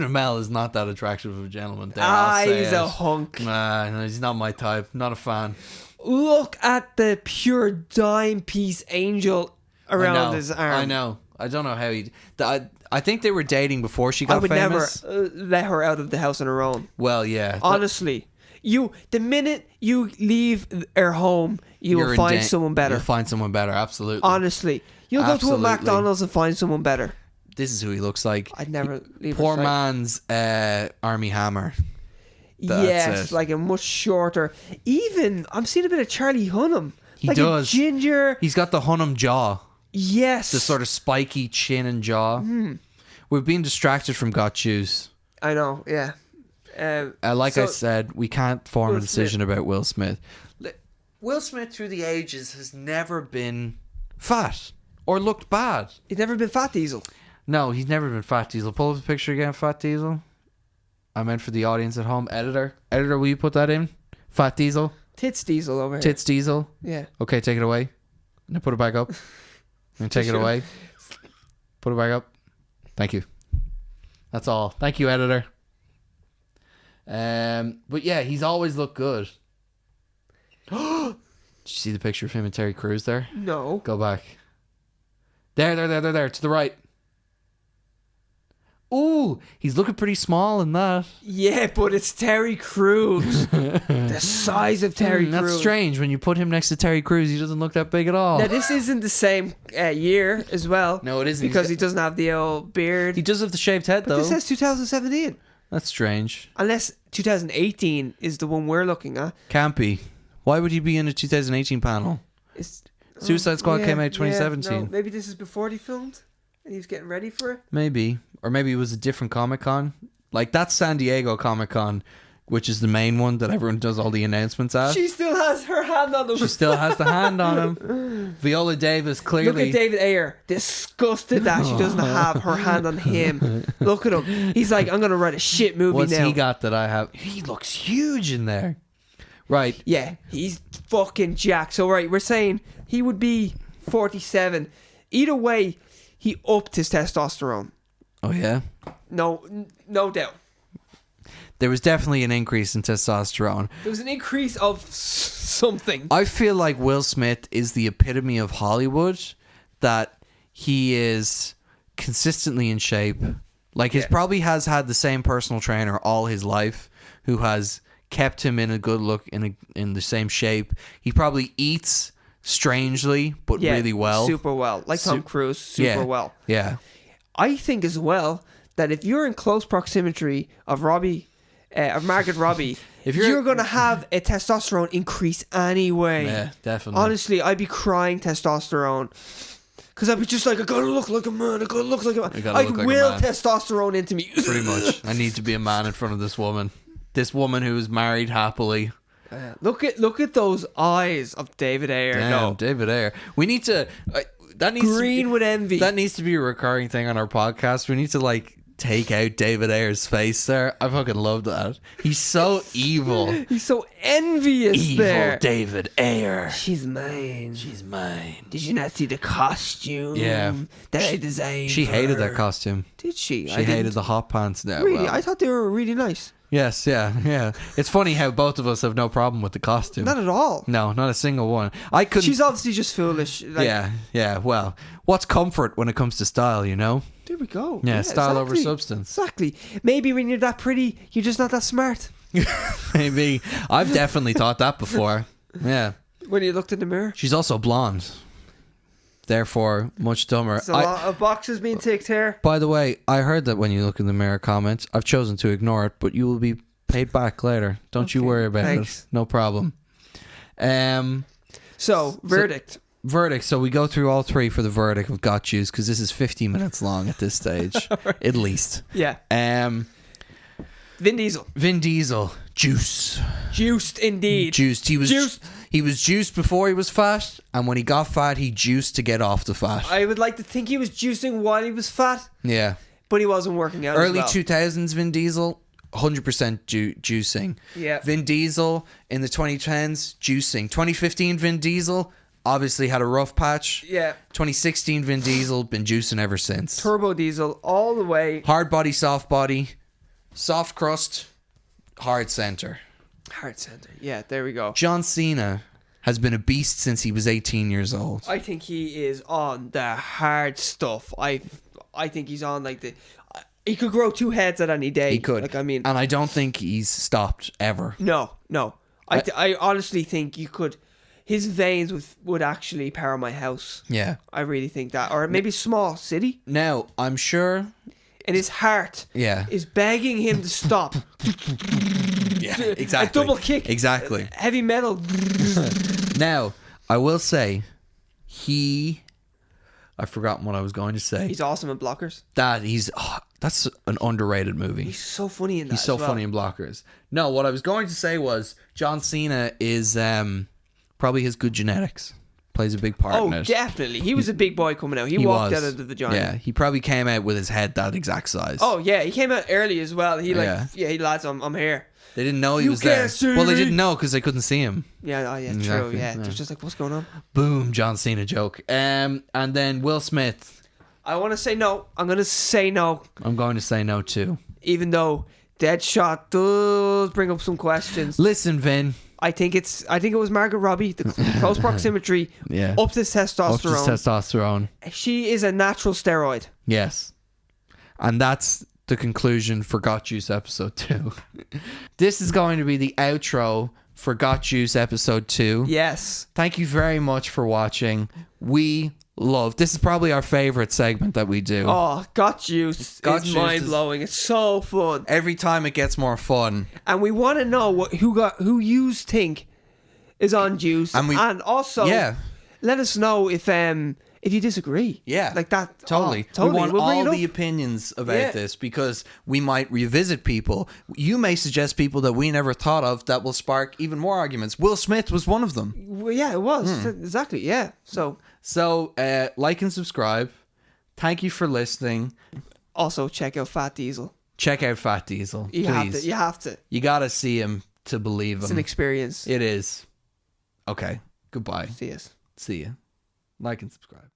Amell is not that attractive of a gentleman. He's a hunk. Nah, no, he's not my type. Not a fan. Look at the pure dime piece angel around his arm. I know. I don't know how he. I think they were dating before she got famous. I would never let her out of the house on her own. Well, yeah. Honestly. The minute you leave her home, you'll find someone better. You'll find someone better, absolutely. Honestly. You'll go to a McDonald's and find someone better. This is who he looks like. I'd never leave Poor man's Armie Hammer. Yes, like a much shorter. Even, I'm seeing a bit of Charlie Hunnam. He like does. A ginger. He's got the Hunnam jaw. Yes. The sort of spiky chin and jaw. We've been distracted from Got Juice. I know, yeah. I said, we can't form a decision about Will Smith. Will Smith through the ages has never been fat or looked bad. He's never been Fat Diesel. No, he's never been Fat Diesel. Pull up the picture again, Fat Diesel. I meant for the audience at home. Editor, will you put that in? Fat Diesel. Tits Diesel over here. Tits Diesel. Yeah. Okay, take it away. Now put it back up. And take it away. Put it back up. Thank you. That's all. Thank you, editor. But yeah, he's always looked good. Did you see the picture of him and Terry Crews there? No. Go back. There, to the right. Ooh, he's looking pretty small in that. Yeah, but it's Terry Crews. The size of Terry Crews. That's strange. When you put him next to Terry Crews, he doesn't look that big at all. Now, this isn't the same year as well. No, it isn't. Because he doesn't have the old beard. He does have the shaved head, though. This says 2017. That's strange. Unless 2018 is the one we're looking at. Can't be. Why would he be in a 2018 panel? Suicide Squad came out 2017. No, maybe this is before he filmed and he was getting ready for it. Maybe. Or maybe it was a different Comic-Con. Like, that's San Diego Comic-Con, which is the main one that everyone does all the announcements at. She still has her hand on him. She still has the hand on him. Viola Davis clearly... Look at David Ayer. Disgusted that she doesn't have her hand on him. Look at him. He's like, I'm going to write a shit movie What's now. he got that I have? He looks huge in there. Right. Yeah, he's fucking jacked. So, right, we're saying he would be 47. Either way, he upped his testosterone. Oh, yeah? No doubt. There was definitely an increase in testosterone. There was an increase of something. I feel like Will Smith is the epitome of Hollywood, that he is consistently in shape. Like, he probably has had the same personal trainer all his life who has kept him in a good look, in the same shape. He probably eats strangely, but really well. Super well. Like Tom Cruise, super well. Yeah. I think as well that if you're in close proximity of Margaret Robbie, you're going to have a testosterone increase anyway. Yeah, definitely. Honestly, I'd be crying testosterone. Because I'd be just like, I gotta look like a man, I gotta look like a man. I'd will testosterone into me. Pretty much. I need to be a man in front of this woman. This woman who is married happily. Look at those eyes of David Ayer. Damn, David Ayer. We need to... that needs green with envy. That needs to be a recurring thing on our podcast. We need to, like, take out David Ayer's face there. I fucking love that. He's so evil. He's so envious evil there. David Ayer. She's mine. She's mine. Did you not see the costume? Yeah. That I designed. She hated that costume. Did she? She hated the hot pants now. Really? Well, I thought they were really nice. Yes, yeah. It's funny how both of us have no problem with the costume. Not at all. No, not a single one. I couldn't. She's obviously just foolish. Like, yeah. Well, what's comfort when it comes to style, you know? There we go. Yeah, style over substance. Exactly. Maybe when you're that pretty, you're just not that smart. Maybe. I've definitely thought that before. Yeah. When you looked in the mirror. She's also blonde. Therefore, much dumber. There's a lot of boxes being ticked here. By the way, I heard that when you look in the mirror comment. I've chosen to ignore it, but you will be paid back later. Don't you worry about it. No problem. So, verdict. Verdict. So we go through all three for the verdict of Got Juice, because this is 50 minutes long at this stage. At least. Yeah. Vin Diesel. Vin Diesel. Juice. Juiced indeed. Juiced. He was juiced. He was juiced before he was fat, and when he got fat, he juiced to get off the fat. I would like to think he was juicing while he was fat. Yeah. But he wasn't working out. Early as well. 2000s Vin Diesel, 100% juicing. Yeah. Vin Diesel in the 2010s, juicing. 2015 Vin Diesel obviously had a rough patch. Yeah. 2016 Vin Diesel, been juicing ever since. Turbo Diesel all the way. Hard body, soft body, soft crust, hard center. Hard center. Yeah, there we go. John Cena has been a beast since he was 18 years old. I think he is on the hard stuff. I think he's on like the... He could grow two heads at any day. He could. Like, I mean... And I don't think he's stopped ever. No. I honestly think you could... His veins would actually power my house. Yeah. I really think that. Or maybe a small city. Now, I'm sure... And his heart is begging him to stop. Yeah, exactly. A double kick. Exactly. Heavy metal. Now, I will say, I've forgotten what I was going to say. He's awesome in Blockers. That's an underrated movie. He's so funny in that. He's so funny in Blockers. No, what I was going to say was John Cena is probably his good genetics. Plays a big part in it. Oh, definitely. He was a big boy coming out. He walked out of the vagina. Yeah, he probably came out with his head that exact size. Oh, yeah. He came out early as well. He lads, I'm here. They didn't know he was there. Well, they didn't know because they couldn't see him. Yeah, Exactly, true. Yeah. yeah. They're just like, what's going on? Boom, John Cena joke. And then Will Smith. I want to say no. I'm going to say no. I'm going to say no too. Even though Deadshot does bring up some questions. Listen, Vin. I think it was Margot Robbie. The close proximity Yeah. up to testosterone. Up to testosterone. She is a natural steroid. Yes. And that's the conclusion for Got Juice episode 2. This is going to be the outro for Got Juice episode 2. Yes. Thank you very much for watching. We love this is probably our favorite segment that we do. Oh, Got Juice is mind-blowing. It's so fun. Every time it gets more fun. And we want to know who you think is on Juice. And also let us know if you disagree. Yeah. Like that. Totally. Oh, totally. We want We'll bring all it up. the opinions about this because we might revisit people. You may suggest people that we never thought of that will spark even more arguments. Will Smith was one of them. Well, yeah, it was. Exactly. Yeah. So like and subscribe. Thank you for listening. also check out Fat Diesel. Check out Fat Diesel. You please. have to. You got to see him to believe him. It's an experience. It is. Okay. Goodbye. See you. See you. Like and subscribe.